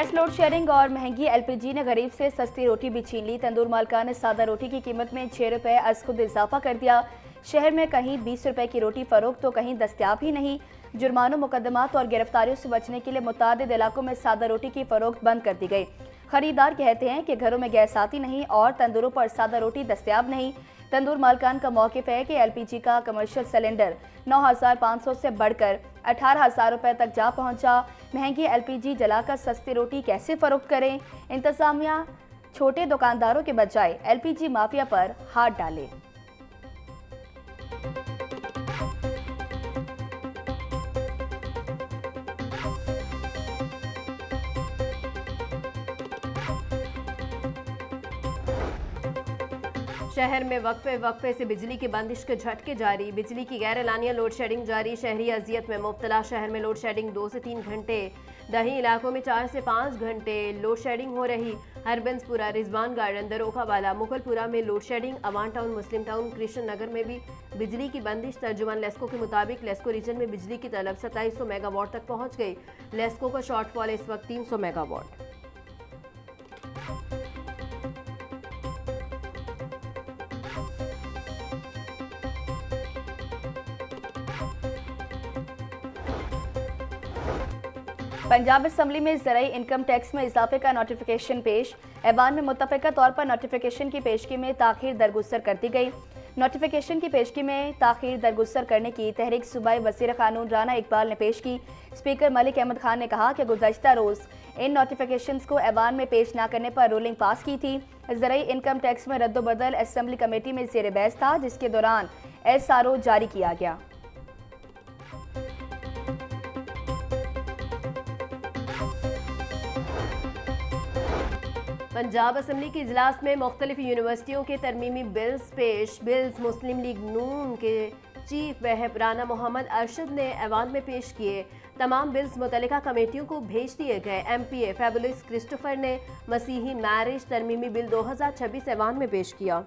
Gas load sharing और महंगी LPG ने गरीब से सस्ती रोटी भी छीन ली। तंदूर मालकान ने सादा रोटी की कीमत में 6 रुपये अज खुद इजाफा कर दिया। शहर में कहीं 20 रुपए की रोटी फरोख्त तो कहीं दस्तयाब ही नहीं। जुर्मानों, मुकदमात और गिरफ्तारियों से बचने के लिए मुतादिद इलाकों में सादा रोटी की फरोख्त बंद कर दी गई। खरीदार कहते हैं कि घरों में गैस आती नहीं और तंदूरों पर सादा रोटी दस्तयाब नहीं। तंदूर मालकान का मौक़िफ़ है कि एलपीजी का कमर्शियल सिलेंडर 9,500 से बढ़कर 18,000 रुपये तक जा पहुंचा। महंगी एलपीजी जलाकर सस्ती रोटी कैसे फरोख्त करें? इंतजामिया छोटे दुकानदारों के बजाय एलपीजी माफिया पर हाथ डाले। शहर में वक्फे से बिजली की बंदिश के झटके जारी। बिजली की गैर एलानिया लोड शेडिंग जारी। शहरी अजियत में मुब्तला। शहर में लोड शेडिंग 2 से 3 घंटे, दही इलाकों में 4 से 5 घंटे लोड शेडिंग हो रही। हरबंसपुरा, रिजवान गार्डन, दरोखावाला, मुगलपुरा में लोड शेडिंग। अवान टाउन, मुस्लिम टाउन, कृष्ण नगर में भी बिजली की बंदिश। तर्जुमान लेस्को के मुताबिक लेस्को रीजन में बिजली की तलब 2700 मेगावाट तक पहुँच गई। लेस्को का शॉर्टफॉल इस वक्त 300 मेगावाट। पंजाब असम्बली में ज़राई इनकम टैक्स में इजाफे का नोटिफिकेशन पेश। ऐवान में मुत्तफ़िका तौर पर नोटिफिकेशन की पेशगी में ताख़ीर दरगुजर कर दी गई। नोटिफिकेशन की पेशगी में ताख़ीर दरगुजर करने की तहरीक सूबाई वज़ीर क़ानून राना इकबाल ने पेश की। स्पीकर मलिक अहमद खान ने कहा कि गुज़श्ता रोज़ इन नोटिफिकेशंस को ऐवान में पेश न करने पर रूलिंग पास की थी। ज़राई इनकम टैक्स में रद्दोबदल असम्बली कमेटी में ज़ेर बहस था, जिसके दौरान SRO जारी किया गया। पंजाब असम्बली के इजलास में मुख्तलिफ यूनिवर्सिटियों के तरमीमी बिल्स पेश। बिल्स मुस्लिम लीग नून के चीफ वहब राना मोहम्मद अरशद ने ऐवान में पेश किए। तमाम बिल्स मुतल्लिका कमेटियों को भेज दिए गए। MPA फैबुलस क्रिस्टोफर ने मसीही मैरिज तरमीमी बिल 2026 ऐवान में पेश किया।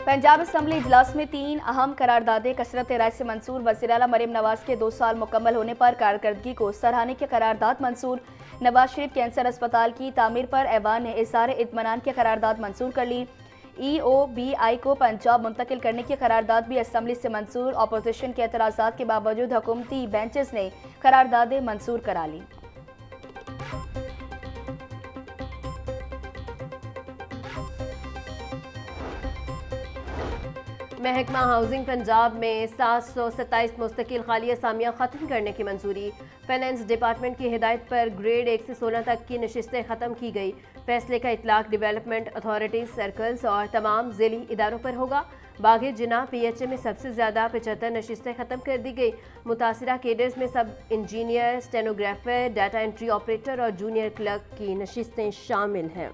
पंजाब असम्बली इजलास में 3 अहम करारदादें कसरत राय से मंसूर। वज़ीर आला मरीम नवाज के 2 साल मुकम्मल होने पर कारकर्दगी को सराहने की करारदाद मंसूर। नवाज शरीफ कैंसर अस्पताल की तामीर पर ऐवान ने इज़हार इत्मीनान की करारदाद मंसूर कर ली। EOBI को पंजाब मुंतकिल करने की करारदाद भी असम्बली से मंसूर। अपोजिशन के एतराज़ात के बावजूद हुकूमती बेंचेस ने करारदादें मंसूर करा ली। महकमा हाउसिंग पंजाब में 727 मुस्तकिल खाली असामियाँ ख़त्म करने की मंजूरी। फाइनेंस डिपार्टमेंट की हिदायत पर ग्रेड 1 से 16 तक की नशिस्तें ख़त्म की गई। फैसले का इतलाक डेवलपमेंट अथॉरिटीज़, सर्कल्स और तमाम ज़िली इदारों पर होगा। बाग़े जिना PHA में सबसे ज़्यादा 75 नशिस्तें ख़त्म कर दी गई। मुतासिरा केडर्स में sub engineer, stenographer, data entry operator और जूनियर क्लर्क की नशिस्तें शामिल हैं।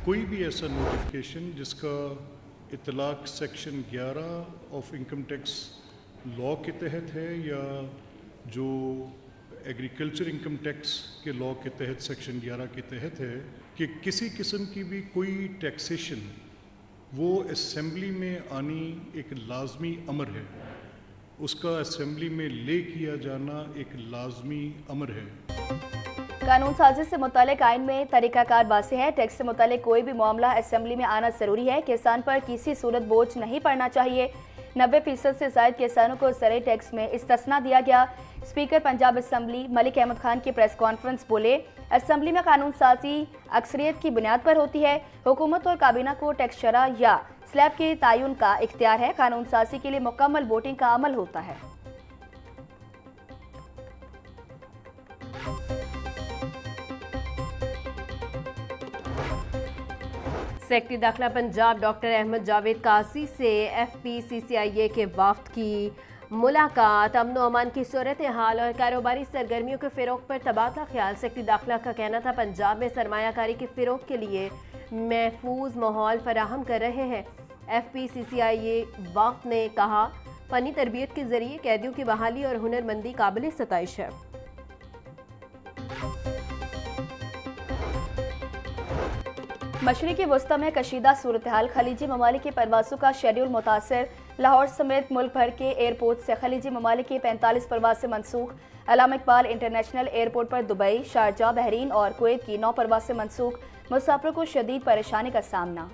कोई भी ऐसा नोटिफिकेशन जिसका इतलाक section 11 of income tax law के तहत है या जो एग्रीकल्चर इनकम टैक्स के लॉ के तहत सेक्शन 11 के तहत है कि किसी किस्म की भी कोई टैक्सेशन वो असेंबली में आनी एक लाजमी अमर है, उसका असेंबली में ले किया जाना एक लाजमी अमर है। कानून साजी से मुतालिक आइन में तरीकाकार वाज़ेह है। टैक्स से मुतालिक कोई भी मामला असेंबली में आना ज़रूरी है। किसान पर किसी सूरत बोझ नहीं पड़ना चाहिए। 90% से ज़ायद किसानों को ज़राई टैक्स में इस्तिस्ना दिया गया। स्पीकर पंजाब असम्बली मलिक अहमद खान की प्रेस कॉन्फ्रेंस बोले, असम्बली में कानून साजी अक्सरियत की बुनियाद पर होती है। हुकूमत और काबीना को टैक्स शरह या स्लैब के तयन का इख्तियार है। कानून साजी के लिए मुकम्मल वोटिंग का अमल होता है। सेक्रेटरी दाखिला पंजाब डॉक्टर अहमद जावेद कासी से FPCCIA के वफ्द की मुलाकात। अमन अमान की सूरत हाल और कारोबारी सरगर्मियों के फ़रोग पर तबादला ख्याल। सेक्रेटरी दाखिला का कहना था पंजाब में सरमायाकारी के फ़रोग के लिए महफूज माहौल फराहम कर रहे हैं। FPCCIA वफ्द ने कहा, फ़नी तरबियत के ज़रिए कैदियों की बहाली और हुनरमंदी काबिल सताइश है। मशरिकी वस्ता में कशीदा सूरत हाल, खलीजी ममालिक की परवासों का शेड्यूल मुतासर। लाहौर समेत मुल्क भर के एयरपोर्ट से खलीजी ममालिक की 45 परवासें मनसूख। अल्लामा इकबाल इंटरनेशनल एयरपोर्ट पर दुबई, शारजा, बहरीन और कुवैत की 9 परवासें मनसूख। मुसाफिरों को शदीद परेशानी का सामना।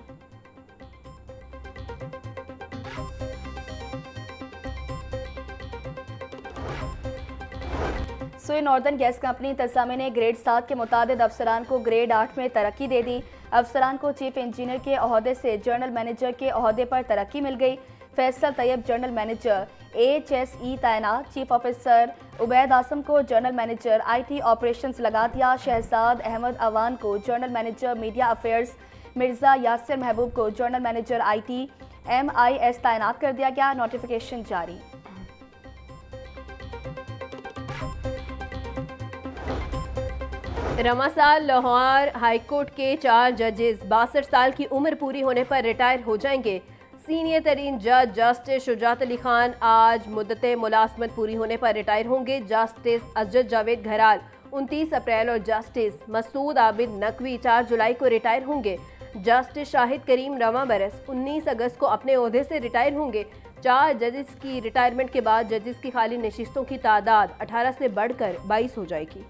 सोई नॉर्दर्न गैस कंपनी इंतजामिया ने ग्रेड 7 के मुतादिद अफसरान को ग्रेड 8 में तरक्की दे दी। अफसरान को चीफ इंजीनियर के ओहदे से जनरल मैनेजर के ओहदे पर तरक्की मिल गई। Faisal Tayyab general manager AHSE तैनात। चीफ ऑफिसर उबैद आसम को जनरल मैनेजर IT ऑपरेशंस लगा दिया। शहजाद अहमद अवान को general manager media affairs, Mirza Yasir महबूब को जनरल मैनेजर IT MIS तैनात कर दिया गया। नोटिफिकेशन जारी। रवा साल लाहौर हाईकोर्ट के 4 जजेस 62 साल की उम्र पूरी होने पर रिटायर हो जाएंगे। सीनियर तरीन जज जस्टिस शुजात अली खान आज मुद्दत मुलाजमत पूरी होने पर रिटायर होंगे। जस्टिस अजद जावेद घराल 29 अप्रैल और जस्टिस मसूद आबिद नकवी 4 जुलाई को रिटायर होंगे। जस्टिस शाहिद करीम रवा बरस 19 अगस्त को अपने ओहदे से रिटायर होंगे। 4 जजेस की रिटायरमेंट के बाद जजेस की खाली नशिस्तों की तादाद 18 से बढ़कर 22 हो जाएगी।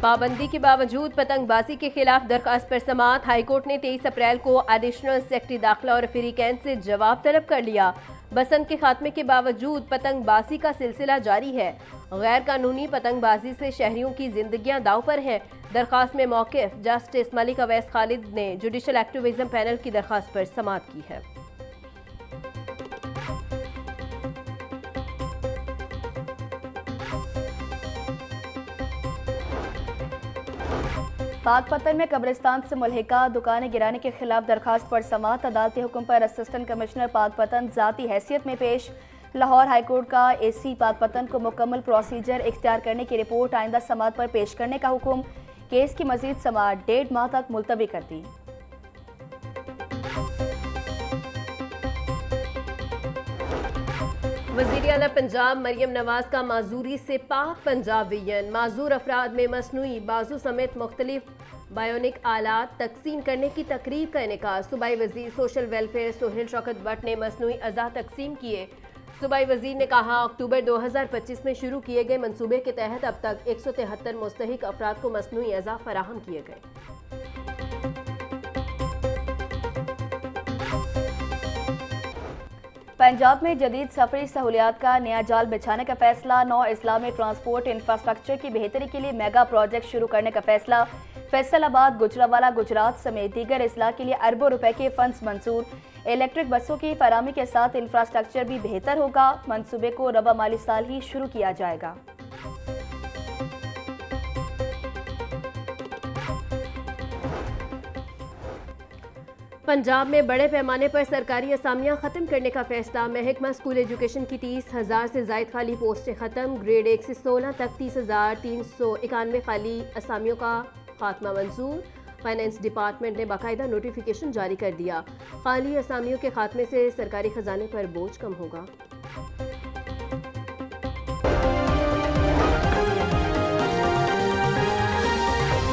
पाबंदी के बावजूद पतंगबाजी के खिलाफ दरखास्त पर समाअत। हाईकोर्ट ने 23 अप्रैल को एडिशनल सेक्रेटरी दाखिला और फ्री कैंप से जवाब तलब कर लिया। बसंत के खात्मे के बावजूद पतंगबाजी का सिलसिला जारी है। गैर कानूनी पतंगबाजी से शहरियों की जिंदगियां दाव पर हैं। दरखास्त में मौक़िफ़ जस्टिस मलिक अवैस खालिद ने जुडिशल एक्टिविज्म पैनल की दरखास्त पर समाअत की है। पाकपतन में कब्रिस्तान से मुल्हिका दुकानें गिराने के खिलाफ दरखास्त पर समाअत। अदालती हुक्म पर असिस्टेंट कमिश्नर पाकपतन ज़ाती हैसियत में पेश। लाहौर हाईकोर्ट का AC पाकपतन को मुकम्मल प्रोसीजर इख्तियार करने की रिपोर्ट आइंदा समाअत पर पेश करने का हुक्म। केस की मजीद समाअत 1.5 माह तक मुलतवी कर दी। वज़ीर आला पंजाब मरियम नवाज का माजूरी से पाक पंजाब विजन। माजूर अफराद में मसनूई बाजू समेत मुख्तलिफ बायोनिक आलात तकसीम करने की तकरीब का इनेका। सूबाई वज़ीर सोशल वेलफेयर सोहेल शौकत भट्ट ने मसनूई अज़ा तकसीम किए। सूबाई वज़ीर ने कहा, अक्टूबर 2025 में शुरू किए गए मनसूबे के तहत अब तक 173 मुस्तहिक अफराद को मसनूई अज़ा फराहम किए गए। पंजाब में जदीद सफरी सहूलियात का नया जाल बिछाने का फैसला। 9 अजला में ट्रांसपोर्ट इंफ्रास्ट्रक्चर की बेहतरी के लिए मेगा प्रोजेक्ट शुरू करने का फैसला। फैसलाबाद, गुजरावाला, गुजरात समेत दीगर अजला के लिए अरबों रुपए के फंड्स मंजूर। इलेक्ट्रिक बसों की फराहमी के साथ इंफ्रास्ट्रक्चर भी बेहतर होगा। मनसूबे को रबा माली साल ही शुरू किया जाएगा। पंजाब में बड़े पैमाने पर सरकारी असामियां खत्म करने का फैसला। महकमा स्कूल एजुकेशन की 30,000 से जायद खाली पोस्टें खत्म। ग्रेड 1 से 16 तक 30,391 खाली असामियों का खात्मा मंजूर। फाइनेंस डिपार्टमेंट ने बाकायदा नोटिफिकेशन जारी कर दिया। खाली असामियों के खात्मे से सरकारी खजाने पर बोझ कम होगा।